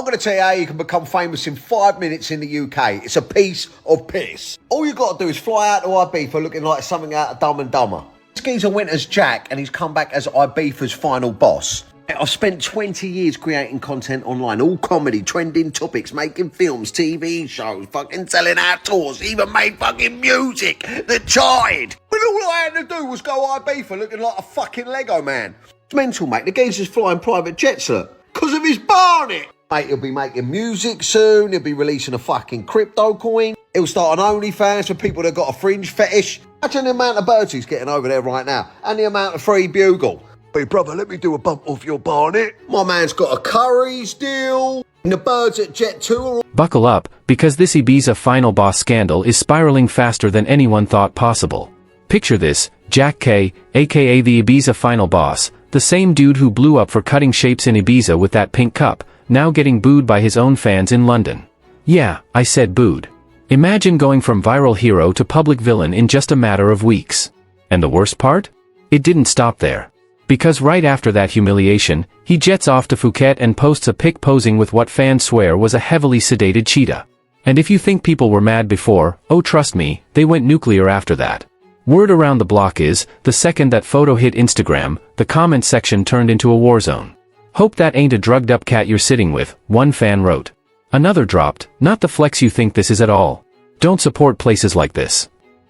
going to tell you how you can become famous in 5 minutes in the UK. It's a piece of piss. All you got to do is fly out to Ibiza looking like something out of Dumb and Dumber. This geezer went as Jack and he's come back as Ibiza's final boss. I've spent 20 years creating content online, all comedy, trending topics, making films, TV shows, fucking selling out tours, even made fucking music that charted. But all I had to do was go Ibiza looking like a fucking Lego man. It's mental, mate. The geezer's flying private jets, look, because of his barnet. Mate, he'll be making music soon, he'll be releasing a fucking crypto coin, he'll start an OnlyFans for people that got a fringe fetish. Imagine the amount of birds he's getting over there right now, and the amount of free bugle. Hey brother, let me do a bump off your barnet. My man's got a Curry's deal, and the birds at Jet 2 are... Buckle up, because this Ibiza Final Boss scandal is spiraling faster than anyone thought possible. Picture this, Jack K, aka the Ibiza Final Boss, the same dude who blew up for cutting shapes in Ibiza with that pink cup, now getting booed by his own fans in London. Yeah, I said booed. Imagine going from viral hero to public villain in just a matter of weeks. And the worst part? It didn't stop there. Because right after that humiliation, he jets off to Phuket and posts a pic posing with what fans swear was a heavily sedated cheetah. And if you think people were mad before, oh trust me, they went nuclear after that. Word around the block is, the second that photo hit Instagram, the comment section turned into a war zone. Hope that ain't a drugged up cat you're sitting with, one fan wrote. Another dropped, not the flex you think this is at all. Don't support places like this.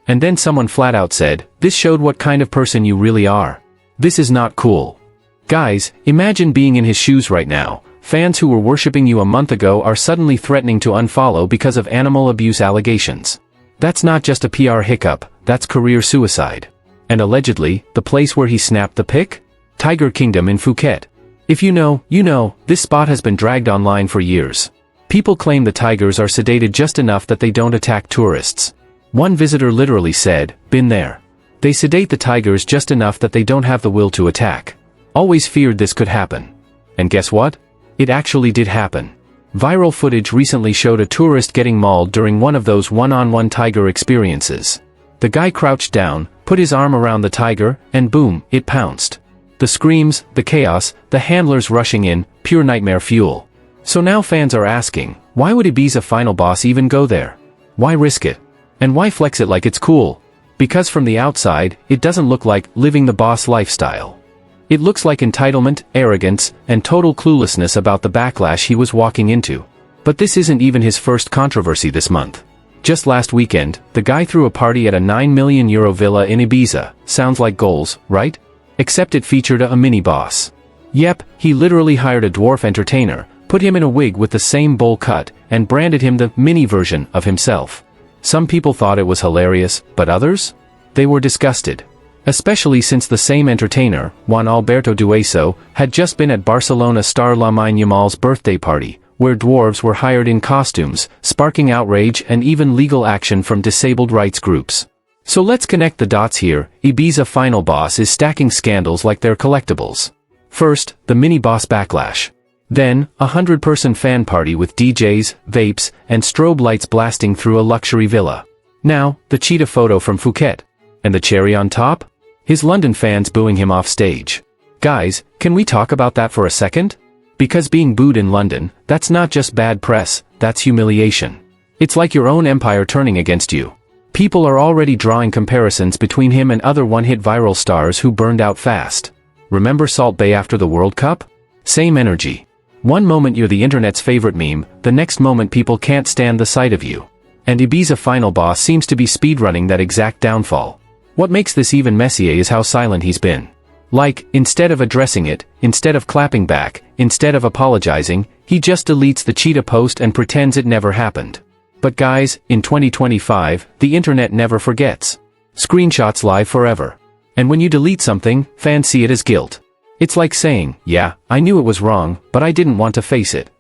And then someone flat out said, this showed what kind of person you really are. This is not cool. Guys, imagine being in his shoes right now. Fans who were worshipping you a month ago are suddenly threatening to unfollow because of animal abuse allegations. That's not just a PR hiccup, that's career suicide. And allegedly, the place where he snapped the pic? Tiger Kingdom in Phuket. If you know, this spot has been dragged online for years. People claim the tigers are sedated just enough that they don't attack tourists. One visitor literally said, been there. They sedate the tigers just enough that they don't have the will to attack. Always feared this could happen. And guess what? It actually did happen. Viral footage recently showed a tourist getting mauled during one of those one-on-one tiger experiences. The guy crouched down, put his arm around the tiger, and boom, it pounced. The screams, the chaos, the handlers rushing in, pure nightmare fuel. So now fans are asking, why would Ibiza Final Boss even go there? Why risk it? And why flex it like it's cool? Because from the outside, it doesn't look like living the boss lifestyle. It looks like entitlement, arrogance, and total cluelessness about the backlash he was walking into. But this isn't even his first controversy this month. Just last weekend, the guy threw a party at a €9 million villa in Ibiza. Sounds like goals, right? Except it featured a mini-boss. Yep, he literally hired a dwarf entertainer, put him in a wig with the same bowl cut, and branded him the mini version of himself. Some people thought it was hilarious, but others? They were disgusted. Especially since the same entertainer, Juan Alberto Dueso, had just been at Barcelona star Lamine Yamal's birthday party, where dwarves were hired in costumes, sparking outrage and even legal action from disabled rights groups. So let's connect the dots here. Ibiza Final Boss is stacking scandals like they're collectibles. First, the mini-boss backlash. Then, a 100-person fan party with DJs, vapes, and strobe lights blasting through a luxury villa. Now, the cheetah photo from Phuket. And the cherry on top? His London fans booing him off stage. Guys, can we talk about that for a second? Because being booed in London, that's not just bad press, that's humiliation. It's like your own empire turning against you. People are already drawing comparisons between him and other one-hit viral stars who burned out fast. Remember Salt Bae after the World Cup? Same energy. One moment you're the internet's favorite meme, the next moment people can't stand the sight of you. And Ibiza Final Boss seems to be speedrunning that exact downfall. What makes this even messier is how silent he's been. Like, instead of addressing it, instead of clapping back, instead of apologizing, he just deletes the cheetah post and pretends it never happened. But guys, in 2025, the internet never forgets. Screenshots live forever. And when you delete something, fans see it as guilt. It's like saying, yeah, I knew it was wrong, but I didn't want to face it.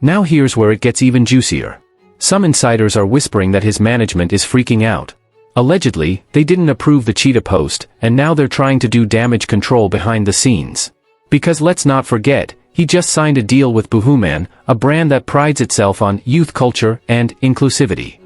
Now here's where it gets even juicier. Some insiders are whispering that his management is freaking out. Allegedly, they didn't approve the cheetah post, and now they're trying to do damage control behind the scenes. Because let's not forget, he just signed a deal with Boohooman, a brand that prides itself on youth culture and inclusivity.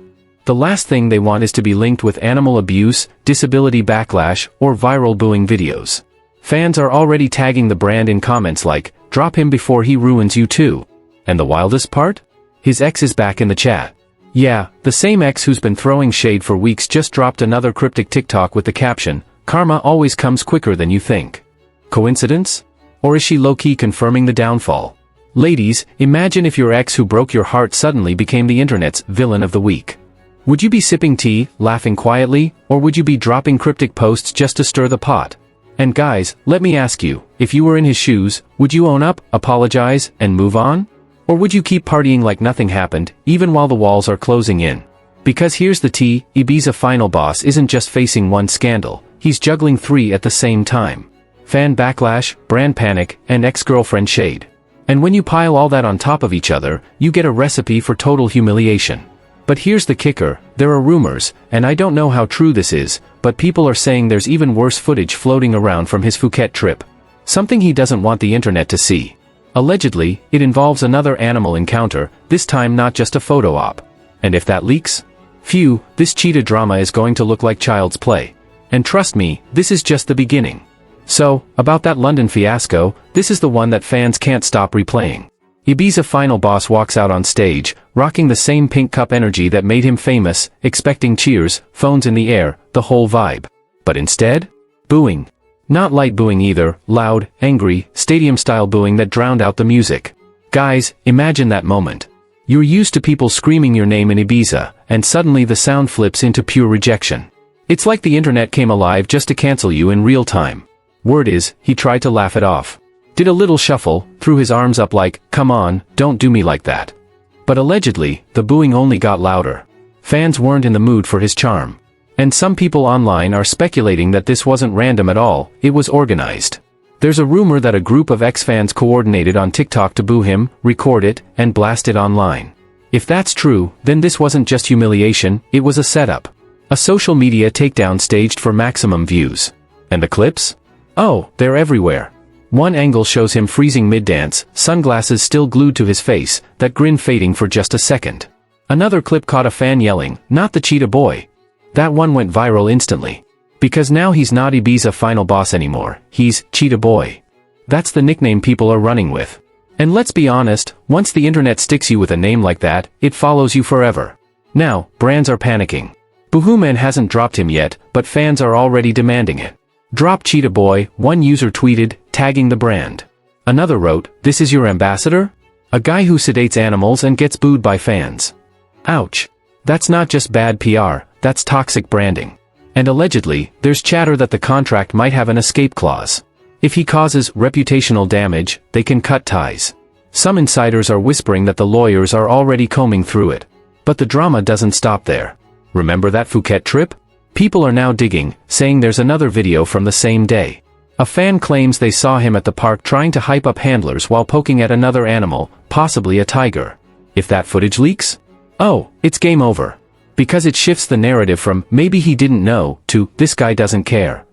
The last thing they want is to be linked with animal abuse, disability backlash, or viral booing videos. Fans are already tagging the brand in comments like, drop him before he ruins you too. And the wildest part? His ex is back in the chat. Yeah, the same ex who's been throwing shade for weeks just dropped another cryptic TikTok with the caption, "Karma always comes quicker than you think." Coincidence? Or is she low-key confirming the downfall? Ladies, imagine if your ex who broke your heart suddenly became the internet's villain of the week. Would you be sipping tea, laughing quietly, or would you be dropping cryptic posts just to stir the pot? And guys, let me ask you, if you were in his shoes, would you own up, apologize, and move on? Or would you keep partying like nothing happened, even while the walls are closing in? Because here's the tea, Ibiza Final Boss isn't just facing one scandal, he's juggling 3 at the same time. Fan backlash, brand panic, and ex-girlfriend shade. And when you pile all that on top of each other, you get a recipe for total humiliation. But here's the kicker, there are rumors, and I don't know how true this is, but people are saying there's even worse footage floating around from his Phuket trip. Something he doesn't want the internet to see. Allegedly, it involves another animal encounter, this time not just a photo op. And if that leaks? Phew, this cheetah drama is going to look like child's play. And trust me, this is just the beginning. So, about that London fiasco, this is the one that fans can't stop replaying. Ibiza Final Boss walks out on stage, rocking the same pink cup energy that made him famous, expecting cheers, phones in the air, the whole vibe. But instead? Booing. Not light booing either, loud, angry, stadium-style booing that drowned out the music. Guys, imagine that moment. You're used to people screaming your name in Ibiza, and suddenly the sound flips into pure rejection. It's like the internet came alive just to cancel you in real time. Word is, he tried to laugh it off. Did a little shuffle, threw his arms up like, "Come on, don't do me like that." But allegedly, the booing only got louder. Fans weren't in the mood for his charm. And some people online are speculating that this wasn't random at all, it was organized. There's a rumor that a group of ex-fans coordinated on TikTok to boo him, record it, and blast it online. If that's true, then this wasn't just humiliation, it was a setup. A social media takedown staged for maximum views. And the clips? Oh, they're everywhere. One angle shows him freezing mid-dance, sunglasses still glued to his face, that grin fading for just a second. Another clip caught a fan yelling, "Not the cheetah boy." That one went viral instantly. Because now he's not Ibiza Final Boss anymore, he's Cheetah Boy. That's the nickname people are running with. And let's be honest, once the internet sticks you with a name like that, it follows you forever. Now, brands are panicking. Boohooman hasn't dropped him yet, but fans are already demanding it. "Drop Cheetah Boy," one user tweeted, tagging the brand. Another wrote, "This is your ambassador? A guy who sedates animals and gets booed by fans. Ouch. That's not just bad PR, that's toxic branding." And allegedly, there's chatter that the contract might have an escape clause. If he causes reputational damage, they can cut ties. Some insiders are whispering that the lawyers are already combing through it. But the drama doesn't stop there. Remember that Phuket trip? People are now digging, saying there's another video from the same day. A fan claims they saw him at the park trying to hype up handlers while poking at another animal, possibly a tiger. If that footage leaks? Oh, it's game over. Because it shifts the narrative from, "maybe he didn't know," to, "this guy doesn't care."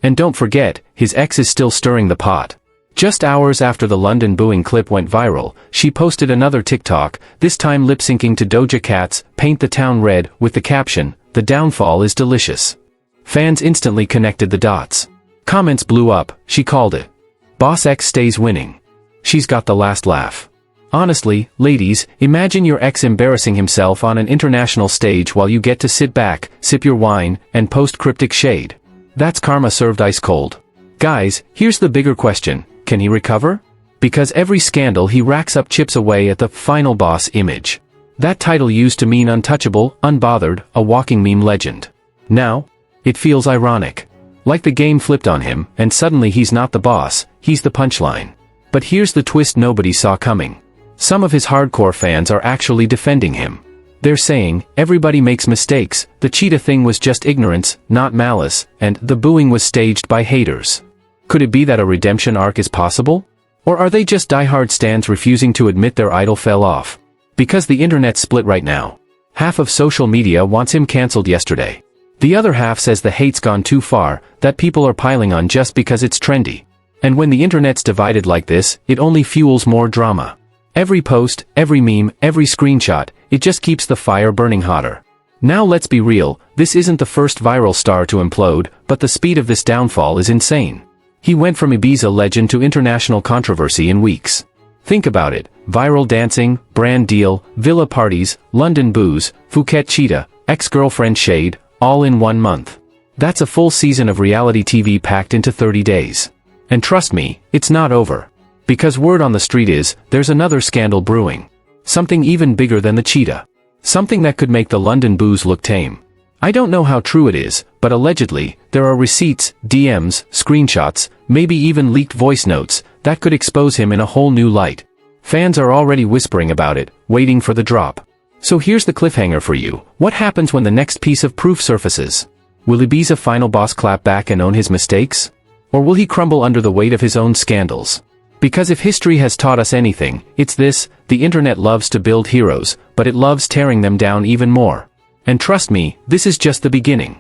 And don't forget, his ex is still stirring the pot. Just hours after the London booing clip went viral, she posted another TikTok, this time lip-syncing to Doja Cat's "Paint the Town Red" with the caption, "The downfall is delicious." Fans instantly connected the dots. Comments blew up, she called it. Boss X stays winning. She's got the last laugh. Honestly, ladies, imagine your ex embarrassing himself on an international stage while you get to sit back, sip your wine, and post cryptic shade. That's karma served ice cold. Guys, here's the bigger question, can he recover? Because every scandal he racks up chips away at the Final Boss image. That title used to mean untouchable, unbothered, a walking meme legend. Now, it feels ironic. Like the game flipped on him, and suddenly he's not the boss, he's the punchline. But here's the twist nobody saw coming. Some of his hardcore fans are actually defending him. They're saying, everybody makes mistakes, the cheetah thing was just ignorance, not malice, and the booing was staged by haters. Could it be that a redemption arc is possible? Or are they just diehard stans refusing to admit their idol fell off? Because the internet's split right now. Half of social media wants him cancelled yesterday. The other half says the hate's gone too far, that people are piling on just because it's trendy. And when the internet's divided like this, it only fuels more drama. Every post, every meme, every screenshot, it just keeps the fire burning hotter. Now let's be real, this isn't the first viral star to implode, but the speed of this downfall is insane. He went from Ibiza legend to international controversy in weeks. Think about it: viral dancing, brand deal, villa parties, London booze, Phuket cheetah, ex-girlfriend shade, all in 1 month. That's a full season of reality TV packed into 30 days. And trust me, it's not over. Because word on the street is, there's another scandal brewing. Something even bigger than the cheetah. Something that could make the London booze look tame. I don't know how true it is, but allegedly, there are receipts, DMs, screenshots, maybe even leaked voice notes, that could expose him in a whole new light. Fans are already whispering about it, waiting for the drop. So here's the cliffhanger for you: what happens when the next piece of proof surfaces? Will Ibiza Final Boss clap back and own his mistakes? Or will he crumble under the weight of his own scandals? Because if history has taught us anything, it's this: the internet loves to build heroes, but it loves tearing them down even more. And trust me, this is just the beginning.